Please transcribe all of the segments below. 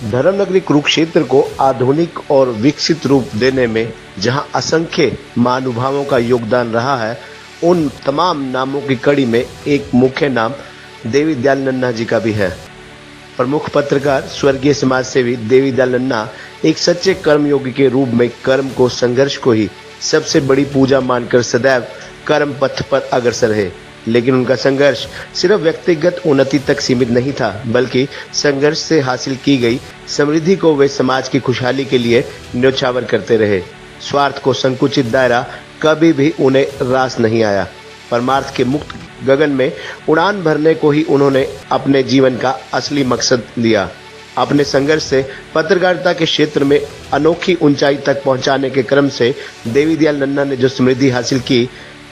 धर्मनगरी कुरुक्षेत्र को आधुनिक और विकसित रूप देने में जहां असंख्य महानुभावों का योगदान रहा है, उन तमाम नामों की कड़ी में एक मुख्य नाम देवी दयाल नन्ना जी का भी है। प्रमुख पत्रकार स्वर्गीय समाज सेवी देवी दयाल नन्ना एक सच्चे कर्मयोगी के रूप में कर्म को, संघर्ष को ही सबसे बड़ी पूजा मानकर सदैव कर्म पथ पर अग्रसर रहे। लेकिन उनका संघर्ष सिर्फ व्यक्तिगत उन्नति तक सीमित नहीं था, बल्कि संघर्ष से हासिल की गई समृद्धि को वे समाज की खुशहाली के लिए न्योछावर करते रहे। स्वार्थ को संकुचित दायरा कभी भी उन्हें रास नहीं आया। परमार्थ के मुक्त गगन में उड़ान भरने को ही उन्होंने अपने जीवन का असली मकसद लिया। अपने संघर्ष से पत्रकारिता के क्षेत्र में अनोखी ऊंचाई तक पहुंचाने के क्रम से देवी दयाल नन्ना ने जो समृद्धि हासिल की,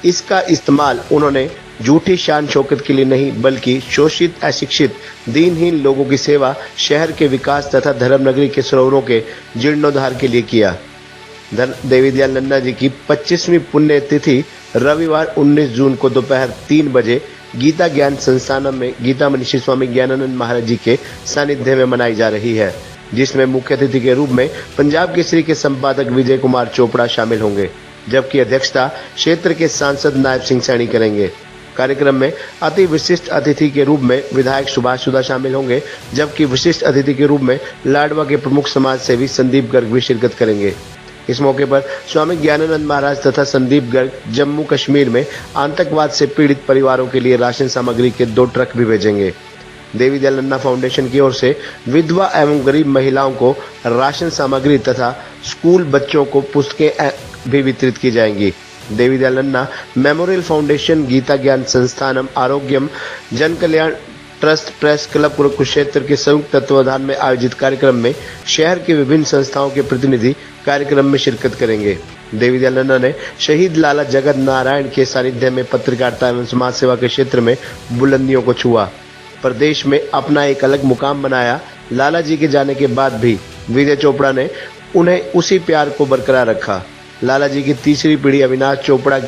इसका इस्तेमाल उन्होंने झूठी शान शौकत के लिए नहीं, बल्कि शोषित, अशिक्षित, दीनहीन लोगों की सेवा, शहर के विकास तथा धर्मनगरी के सरोवरों के जीर्णोद्धार के लिए किया। देवी दयाल नन्ना जी की 25वीं पुण्य तिथि रविवार 19 जून को दोपहर 3 बजे गीता ज्ञान संस्थानम में गीता मनीषी स्वामी ज्ञानानंद महाराज जी के सानिध्य में मनाई जा रही है, जिसमें मुख्य अतिथि के रूप में पंजाब केसरी के संपादक विजय कुमार चोपड़ा शामिल होंगे, जबकि अध्यक्षता क्षेत्र के सांसद नायब सिंह सैनी करेंगे। कार्यक्रम में अति विशिष्ट अतिथि के रूप में विधायक सुभाष सुधा शामिल होंगे, जबकि विशिष्ट अतिथि के रूप में लाडवा के प्रमुख समाज सेवी संदीप गर्ग भी शिरकत करेंगे। इस मौके पर स्वामी ज्ञानानंद महाराज तथा संदीप गर्ग जम्मू कश्मीर में आतंकवाद से पीड़ित परिवारों के लिए राशन सामग्री के 2 ट्रक भी भेजेंगे। देवी दयाल नन्ना फाउंडेशन की ओर से विधवा एवं गरीब महिलाओं को राशन सामग्री तथा स्कूल बच्चों को पुस्तकें भी वितरित की जाएंगी। देवी दयाल नन्ना मेमोरियल फाउंडेशन, गीता ज्ञान संस्थानम, आरोग्यम जन कल्याण ट्रस्ट, प्रेस क्लब कुरुक्षेत्र के संयुक्त तत्वावधान में आयोजित कार्यक्रम में शहर के विभिन्न संस्थाओं के प्रतिनिधि कार्यक्रम में शिरकत करेंगे। देवी दयाल नन्ना ने शहीद लाला जगत नारायण के सानिध्य में पत्रकारिता एवं समाज सेवा के क्षेत्र में बुलंदियों को छुआ, प्रदेश में अपना एक अलग मुकाम बनाया। लाला जी के जाने के बाद भी विजय चोपड़ा ने उन्हें उसी प्यार को बरकरार रखा। लाला जी की तीसरी पीढ़ी अविनाश चोपड़ा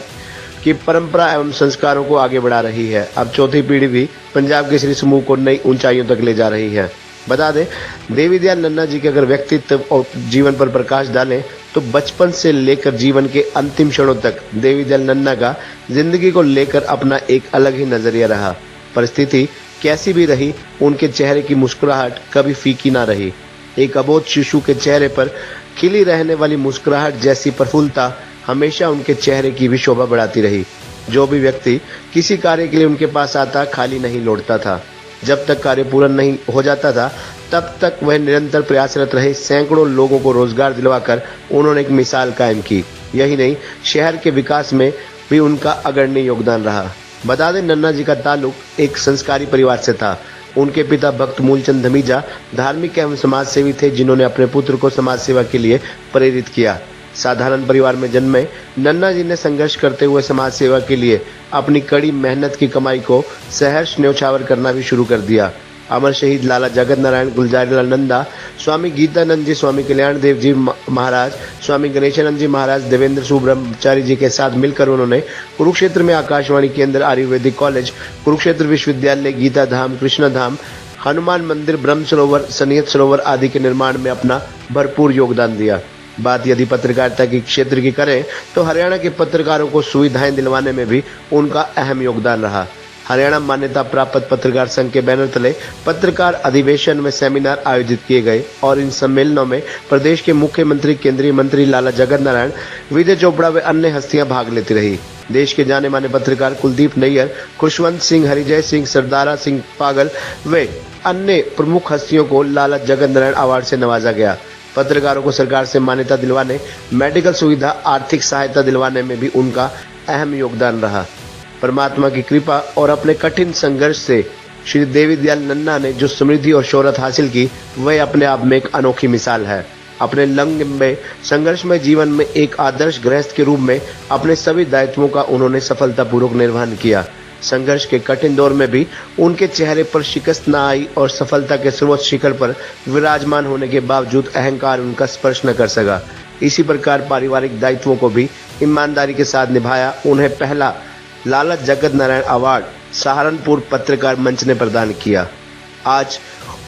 की परंपरा एवं संस्कारों को आगे बढ़ा रही है। अब चौथी पीढ़ी भी पंजाब केसरी समूह को नई ऊंचाइयों तक ले जा रही है। बता दें, देवी दयाल नन्ना जी के अगर व्यक्तित्व और जीवन पर प्रकाश डालें तो बचपन से लेकर जीवन के अंतिम क्षणों तक देवी दयाल नन्ना का जिंदगी को लेकर अपना एक अलग ही नजरिया रहा। परिस्थिति कैसी भी रही, उनके चेहरे की मुस्कुराहट कभी फीकी ना रही। एक अबोध शिशु के चेहरे पर खिली रहने वाली मुस्कुराहट जैसी प्रफुल्लता हमेशा उनके चेहरे की भी शोभा बढ़ाती रही। जो भी व्यक्ति किसी कार्य के लिए उनके पास आता, खाली नहीं लौटता था। जब तक कार्य पूर्ण नहीं हो जाता था, तब तक वह निरंतर प्रयासरत रहे। सैकड़ों लोगों को रोजगार दिलवाकर उन्होंने एक मिसाल कायम की। यही नहीं, शहर के विकास में भी उनका अग्रणी योगदान रहा। बता दें, नन्ना जी का ताल्लुक एक संस्कारी परिवार से था। उनके पिता भक्त मूलचंद धमीजा धार्मिक एवं समाज सेवी थे, जिन्होंने अपने पुत्र को समाज सेवा के लिए प्रेरित किया। साधारण परिवार में जन्मे नन्ना जी ने संघर्ष करते हुए समाज सेवा के लिए अपनी कड़ी मेहनत की कमाई को सहर्ष न्योछावर करना भी शुरू कर दिया। अमर शहीद लाला जगत नारायण गुलजारीलाल नंदा, स्वामी गीतानंद जी, स्वामी कल्याण देव जी महाराज, स्वामी गणेशानंद जी महाराज, देवेंद्र सुब्रह्मचारी जी के साथ मिलकर उन्होंने कुरुक्षेत्र में आकाशवाणी केंद्र, आयुर्वेदिक कॉलेज, कुरुक्षेत्र विश्वविद्यालय, गीता धाम, कृष्ण धाम, हनुमान मंदिर, ब्रह्म सरोवर, सनियत सरोवर आदि के निर्माण में अपना भरपूर योगदान दिया। बात यदि पत्रकारिता के क्षेत्र की करें तो हरियाणा के पत्रकारों को सुविधाएं दिलवाने में भी उनका अहम योगदान रहा। हरियाणा मान्यता प्राप्त पत्रकार संघ के बैनर तले पत्रकार अधिवेशन में सेमिनार आयोजित किए गए और इन सम्मेलनों में प्रदेश के मुख्यमंत्री, केंद्रीय मंत्री लाला जगत नारायण, विजय चोपड़ा व अन्य हस्तियां भाग लेती रही। देश के जाने माने पत्रकार कुलदीप नैयर, खुशवंत सिंह, हरिजय सिंह, सरदारा सिंह पागल व अन्य प्रमुख हस्तियों को लाला जगत नारायण अवार्ड से नवाजा गया। पत्रकारों को सरकार से मान्यता दिलवाने, मेडिकल सुविधा, आर्थिक सहायता दिलवाने में भी उनका अहम योगदान रहा। परमात्मा की कृपा और अपने कठिन संघर्ष से श्री देवी दयाल नन्ना ने जो समृद्धि और शोहरत हासिल की, वह अपने आप में एक अनोखी मिसाल है। अपने लंबे संघर्षमय जीवन में एक आदर्श गृहस्थ के रूप में अपने सभी दायित्वों का उन्होंने सफलतापूर्वक निर्वहन किया। संघर्ष के कठिन दौर में भी उनके चेहरे पर शिकस्त न आई और सफलता के सर्वोच्च शिखर पर विराजमान होने के बावजूद अहंकार उनका स्पर्श न कर सका। इसी प्रकार पारिवारिक दायित्वों को भी ईमानदारी के साथ निभाया। उन्हें पहला लाला जगत नारायण अवार्ड सहारनपुर पत्रकार मंच ने प्रदान किया। आज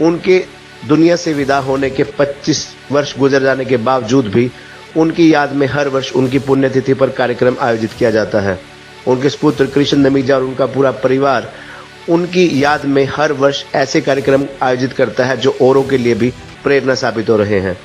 उनके दुनिया से विदा होने के 25 वर्ष गुजर जाने के बावजूद भी उनकी याद में हर वर्ष उनकी पुण्यतिथि पर कार्यक्रम आयोजित किया जाता है। उनके पुत्र कृष्ण नमीजा और उनका पूरा परिवार उनकी याद में हर वर्ष ऐसे कार्यक्रम आयोजित करता है जो औरों के लिए भी प्रेरणा साबित हो रहे हैं।